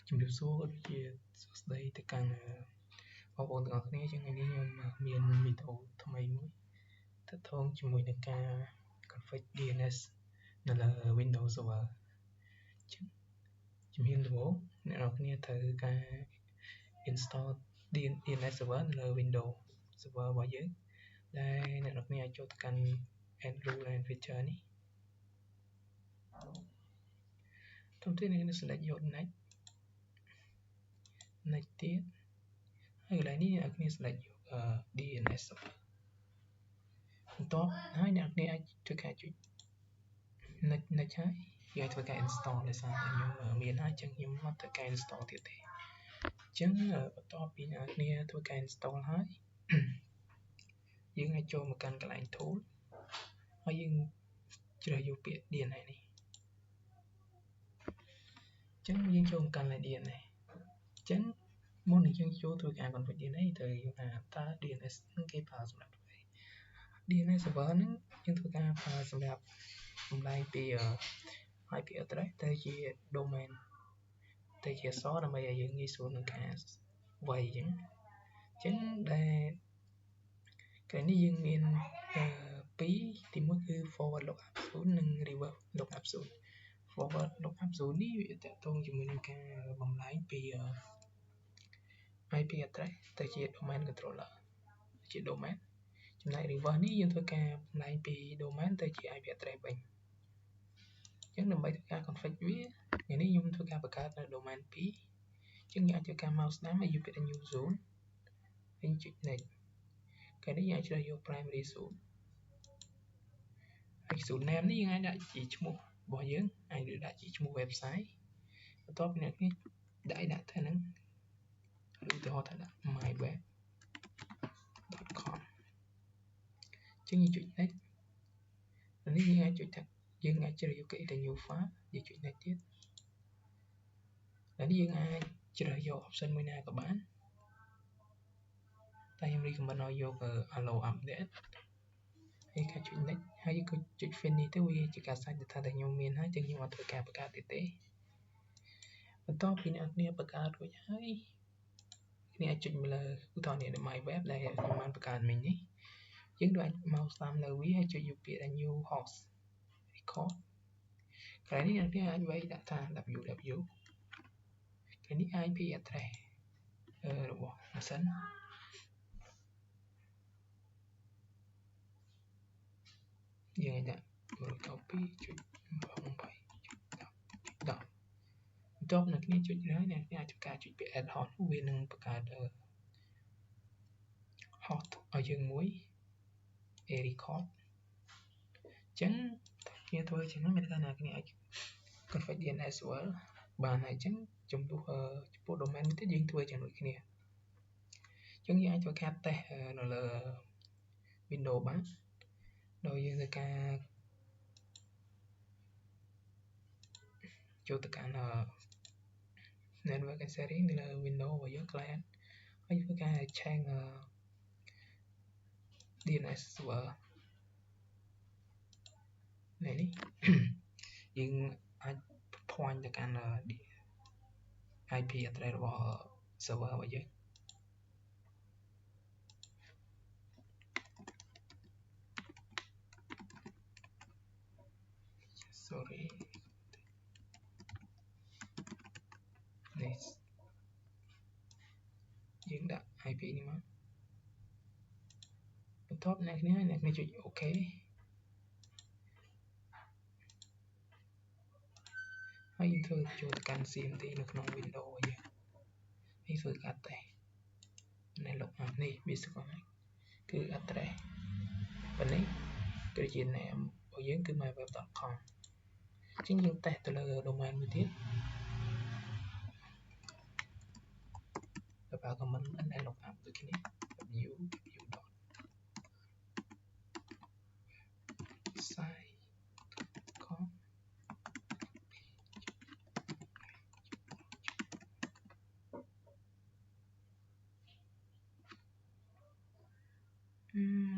ជំរាបសួរក៏ដូចជាសួស្តីទៅកាន់បងប្អូនទាំងអស់គ្នាចឹងថ្ងៃនេះខ្ញុំមានវីដេអូថ្មីមួយទាក់ទងជាមួយនឹងការ config DNS នៅលើ Windows Server ចឹងជំហានដំបូងអ្នកនរគ្នាត្រូវការ install DNS server នៅលើ Windows Server របស់យើងដែលអ្នកនរគ្នាអាចចូលទៅកាន់ Add Rule and Feature នេះបន្ទាប់មកអ្នក select យក Next ទៀតហើយកន្លែងនេះអ្នកនរគ្នា select យក DNS server បន្ទាប់ហើយអ្នកនរគ្នាអាចធ្វើការចុច Next ហើយយើងធ្វើការ install ដោយសារតែខ្ញុំមានហើយចឹងខ្ញុំអត់ធ្វើការ install ទៀតទេចឹងបន្ទាប់ពីអ្នកនរគ្នាធ្វើការ install ហើយយើងអាចចូលមកកាន់កន្លែង tool ហើយយើងជ្រើសយកពាក្យ DNS នេះចឹងយើងចូលមកកាន់ DNS ចឹងមុននឹងយើងចូលធ្វើការ config DNS ត្រូវយើងថាតើ DNS ហ្នឹងគេប្រើសម្រាប់អ្វី DNS server ហ្នឹងយើងធ្វើការប្រើសម្រាប់បំលែងពី IP address ទៅជា domain ទៅជាអក្សរដើម្បីឲ្យយើងងាយស្រួលក្នុងការវាយអញ្ចឹងដែលក្រោយនេះយើងមានពីរទីមួយគឺ forward lookup 0និង reverse lookup 0 forward lookup 0នេះវាទាក់ទងជាមួយនឹងការបំលែងពី IP address ទៅជា domain controller ជា domain ចំណែក reverse នេះយើងធ្វើការបំលែងពី domain ទៅជា IP address វិញអញ្ចឹងដើម្បីធ្វើការ config វាថ្ងៃនេះខ្ញុំធ្វើការបង្កើតនៅ domain 2អញ្ចឹងយើងអាចធ្វើការ mouse ស្ដាំហើយយកពាក្យ new zone ហើយចុច next ថ្ងៃនេះយើងអាចជ្រើសយក primary zone ហើយ zone name នេះយើងអាចដាក់ជាឈ្មោះរបស់យើងអាចដាក់ជាឈ្មោះ website បន្ទាប់ពីអ្នកនេះដាក់ទៅហ្នឹងឧទាហរណ៍ថាដាក់ myweb.com អញ្ចឹងយើងចុច next នេះយើងអាចចុចថាយើងអាចជ្រើសយក create a new file យើងចុច next ទៀតហើយនេះយើងអាចជ្រើសយក option មួយណាក៏បានតែខ្ញុំ recommend ឲ្យយក allow update ហើយការចុច next ហើយយើងក៏ចុច finish ទៅវាជាការសាច់ថាតែខ្ញុំមានហើយចឹងខ្ញុំអត់ធ្វើការបង្កើតទៀតទេបន្ទាប់ពីអ្នកគ្នាបង្កើតរួចហើយគ្នាអាចចុចមកលើឧទាហរណ៍នេះ my web ដែលខ្ញុំបានបង្កើតមិញនេះយើងអាចមកស្ដាំលើវាហើយចុចយកពាក្យ new host record ក្រោយនេះអ្នកគ្នាអាចវាយដាក់ថា www ក្រោយនេះ IP address របស់ machine យើងអាចដាក់ copy ចុច 10 បន្ទាប់អ្នកគ្នាចុចហើយអ្នកគ្នាអាចធ្វើការចុចពាក្យ add host វានឹងបង្កើត host ឲ្យយើងមួយ record អញ្ចឹងគ្នាធ្វើអញ្ចឹងមានន័យថាអ្នកគ្នាអាច config DNS server បានហើយអញ្ចឹងចំពោះ domain មួយទៀតយើងធ្វើជាមួយគ្នាអញ្ចឹងយើងអាចធ្វើការ test នៅលើ Windows បានដោយយើងធ្វើការចូលទៅកាន់ network and setting នៅលើ Windows របស់យើង client ហើយធ្វើការ change DNS server នេះយើងអាច point ទៅកាន់ IP address របស់ server របស់យើងsorry នេះយើងដាក់ IP នេះមកបន្ទាប់អ្នកគ្នាចុច OK ហើយយើងធ្វើចូលទៅកាន់ CMD នៅក្នុង Windows យើងហើយធ្វើការតេស្តនៅ lookup នេះវាស្គាល់គឺ address ប៉ុណ្នេះគឺជា name របស់យើងគឺ myweb.com អញ្ចឹងយើងតេស្តទៅលើ domain មួយទៀតទៅប្រើ command lookup ដូចគ្នា www.site.com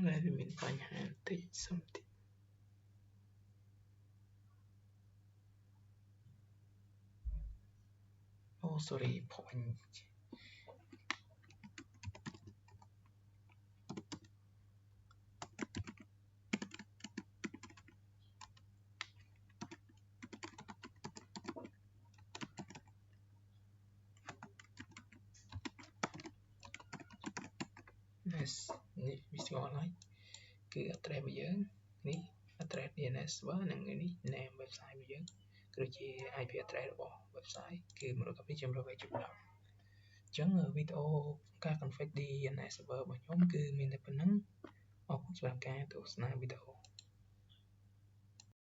ដែលវាមានបញ្ហាបន្តិចសុំតិច Oh sorry point yes នេះវាស្គាល់ហើយគឺ address របស់យើងនេះ address DNS server និងនេះ name website របស់យើងគឺជា IP address របស់ website គឺ 192.168.10 អញ្ចឹងវីដេអូការ config DNS server របស់ខ្ញុំគឺមានតែប៉ុណ្្នឹងអរគុណសម្រាប់ការទស្សនាវីដេអូ